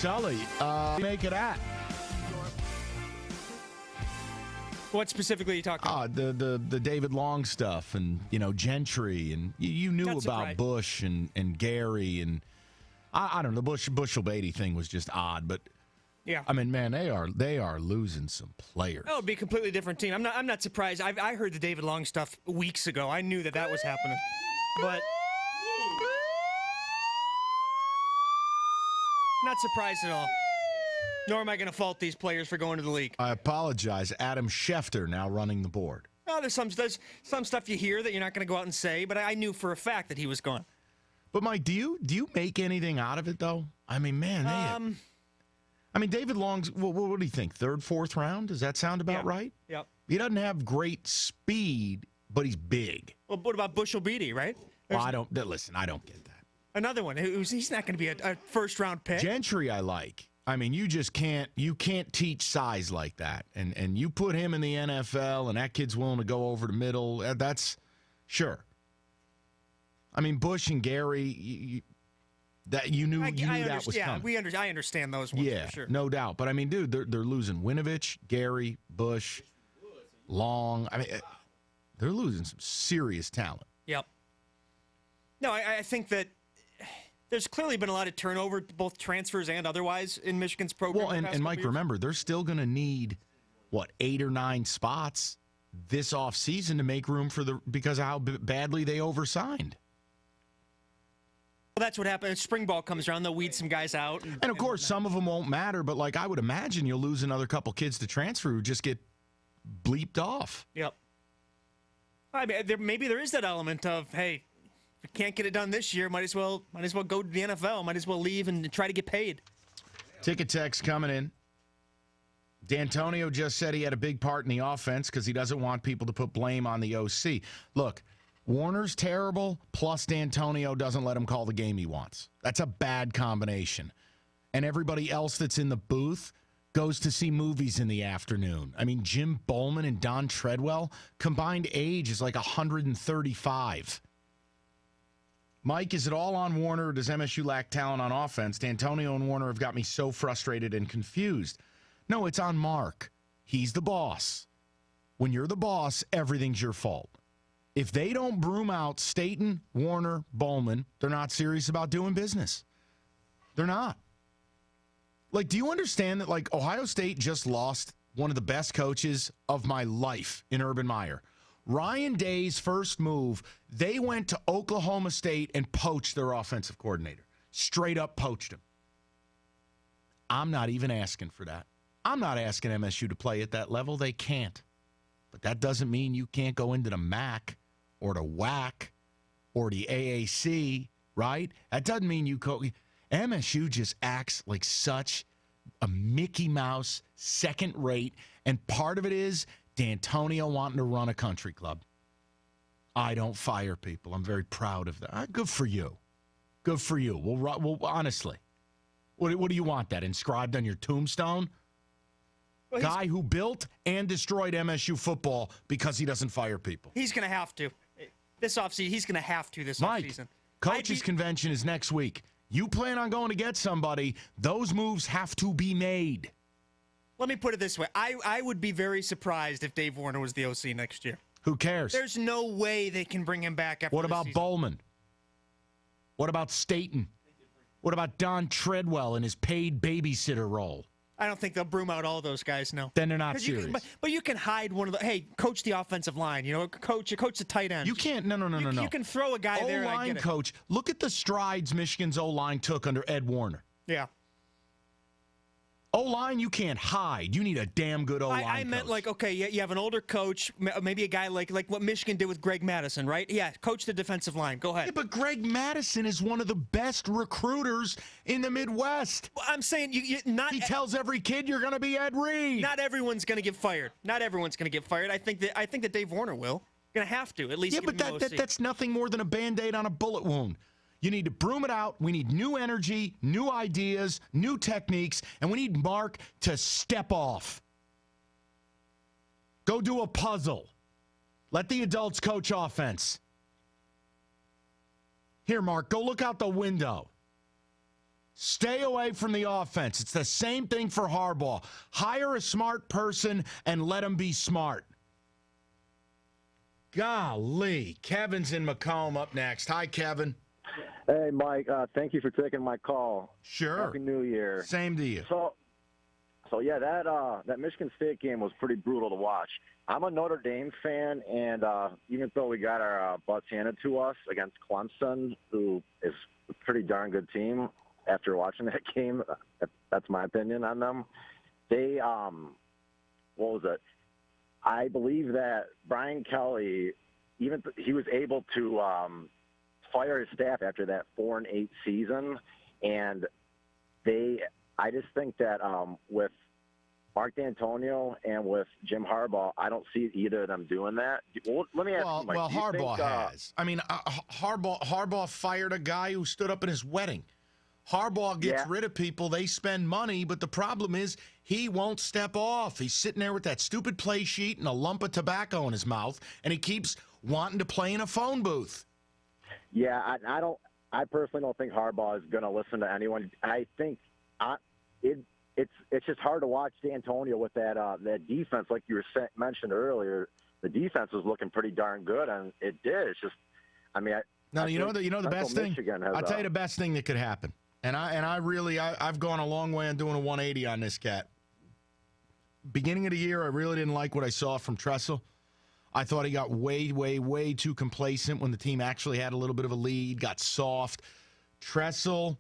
Sully. Make it at. What specifically are you talking about? The David Long stuff and, Gentry. And you knew Not about surprised. Bush and Gary. And I don't know, the Bushel-Beatty thing was just odd. But, Yeah. I mean, man, they are losing some players. Oh, it'd be a completely different team. I'm not surprised. I heard the David Long stuff weeks ago. I knew that was happening. But not surprised at all. Nor am I going to fault these players for going to the league. I apologize. Adam Schefter now running the board. Oh, there's some stuff you hear that you're not going to go out and say, but I knew for a fact that he was gone. But, Mike, do you make anything out of it, though? I mean, man, David Long's, what do you think, third, fourth round? Does that sound about right? Yep. He doesn't have great speed, but he's big. Well, what about Bushel-Beatty, right? Well, I don't get that. Another one. He's not going to be a first-round pick. Gentry I like. I mean, you can't teach size like that. And you put him in the NFL and that kid's willing to go over the middle, that's sure. I mean, Bush and Gary, you knew that was coming. I understand those ones Yeah, for sure. no doubt. But I mean, dude, they're losing Winovich, Gary, Bush, Long. I mean, they're losing some serious talent. Yep. No, I think that there's clearly been a lot of turnover, both transfers and otherwise, in Michigan's program. Well, and Mike, remember, they're still going to need, 8 or 9 spots this offseason to make room because of how badly they oversigned. Well, that's what happened. As spring ball comes around, they'll weed some guys out. And of course, some of them won't matter, but I would imagine you'll lose another couple kids to transfer who just get bleeped off. Yep. I mean, maybe there is that element of, hey, if you can't get it done this year, might as well go to the NFL, might as well leave and try to get paid. Ticket text coming in. Dantonio just said he had a big part in the offense because he doesn't want people to put blame on the OC. Look, Warner's terrible, plus Dantonio doesn't let him call the game he wants. That's a bad combination. And everybody else that's in the booth goes to see movies in the afternoon. I mean, Jim Bowman and Don Treadwell, combined age is like 135. Mike, is it all on Warner, or does MSU lack talent on offense? Dantonio and Warner have got me so frustrated and confused. No, it's on Mark. He's the boss. When you're the boss, everything's your fault. If they don't broom out Staten, Warner, Bowman, they're not serious about doing business. They're not. Do you understand that, Ohio State just lost one of the best coaches of my life in Urban Meyer? Ryan Day's first move, they went to Oklahoma State and poached their offensive coordinator. Straight up poached him. I'm not even asking for that. I'm not asking MSU to play at that level. They can't. But that doesn't mean you can't go into the MAC or the WAC or the AAC, right? That doesn't mean you MSU just acts like such a Mickey Mouse, second rate, and part of it is Dantonio wanting to run a country club. I don't fire people. I'm very proud of that. Good for you. Good for you. Well, honestly, what do you want that inscribed on your tombstone? Well, guy who built and destroyed MSU football because he doesn't fire people. He's going to have to. This offseason, he's going to have to this offseason. Coaches' convention is next week. You plan on going to get somebody, those moves have to be made. Let me put it this way. I would be very surprised if Dave Warner was the OC next year. Who cares? There's no way they can bring him back after What about season. Bowman? What about Staten? What about Don Treadwell in his paid babysitter role? I don't think they'll broom out all those guys, no. Then they're not serious. But you can hide one of the, hey, coach the offensive line, coach the tight end. You can't, no. You can throw a guy there and I get it. coach, look at the strides Michigan's O-line took under Ed Warner. Yeah. O-line, you can't hide. You need a damn good O-line I meant okay, you have an older coach, maybe a guy like what Michigan did with Greg Madison, right? Yeah, coach the defensive line. Go ahead. Yeah, but Greg Madison is one of the best recruiters in the Midwest. Well, I'm saying he tells every kid you're going to be Ed Reed. Not everyone's going to get fired. Not everyone's going to get fired. I think that Dave Warner will. Going to have to at least. Yeah, but that's nothing more than a Band-Aid on a bullet wound. You need to broom it out. We need new energy, new ideas, new techniques, and we need Mark to step off. Go do a puzzle. Let the adults coach offense. Here, Mark, go look out the window. Stay away from the offense. It's the same thing for Harbaugh. Hire a smart person and let him be smart. Golly. Kevin's in Macomb up next. Hi, Kevin. Hey, Mike. Thank you for taking my call. Sure. Happy New Year. Same to you. So yeah, that Michigan State game was pretty brutal to watch. I'm a Notre Dame fan, and even though we got our butts handed to us against Clemson, who is a pretty darn good team, after watching that game, that's my opinion on them. They, what was it? I believe that Brian Kelly, he was able to fire his staff after that 4-8 season, and I just think that with Mark Dantonio and with Jim Harbaugh, I don't see either of them doing that. Well, let me ask you, Mike. Well, Harbaugh has. I mean, Harbaugh fired a guy who stood up at his wedding. Harbaugh gets rid of people. They spend money, but the problem is he won't step off. He's sitting there with that stupid play sheet and a lump of tobacco in his mouth, and he keeps wanting to play in a phone booth. Yeah, I personally don't think Harbaugh is going to listen to anyone. I think it's just hard to watch Dantonio with that defense, like you mentioned earlier. The defense was looking pretty darn good, and it did. It's just, I mean, you know the best thing. I'll tell you the best thing that could happen, and I've gone a long way on doing a 180 on this cat. Beginning of the year, I really didn't like what I saw from Tressel. I thought he got way, way, way too complacent when the team actually had a little bit of a lead, got soft. Tressel,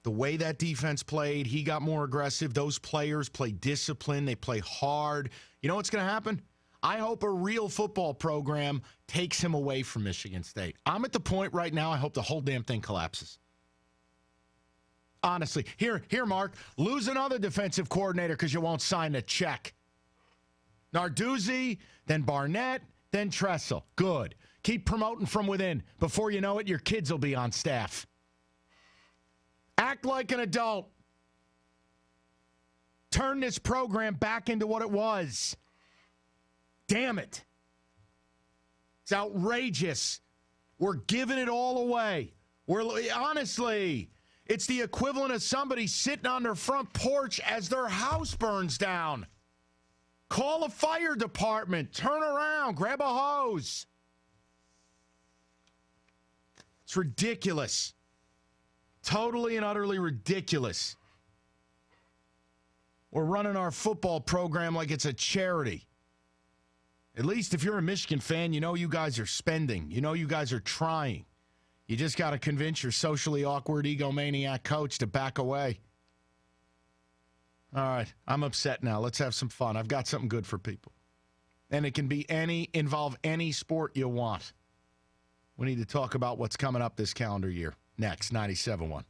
the way that defense played, he got more aggressive. Those players play discipline. They play hard. You know what's going to happen? I hope a real football program takes him away from Michigan State. I'm at the point right now, I hope the whole damn thing collapses. Honestly. Here, Mark, lose another defensive coordinator because you won't sign the check. Narduzzi, then Barnett, then Tressel. Good. Keep promoting from within. Before you know it, your kids will be on staff. Act like an adult. Turn this program back into what it was. Damn it. It's outrageous. We're giving it all away. Honestly, it's the equivalent of somebody sitting on their front porch as their house burns down. Call a fire department. Turn around. Grab a hose. It's ridiculous. Totally and utterly ridiculous. We're running our football program like it's a charity. At least if you're a Michigan fan, you know you guys are spending. You know you guys are trying. You just got to convince your socially awkward egomaniac coach to back away. All right, I'm upset now. Let's have some fun. I've got something good for people. And it can be involve any sport you want. We need to talk about what's coming up this calendar year. Next, 97.1.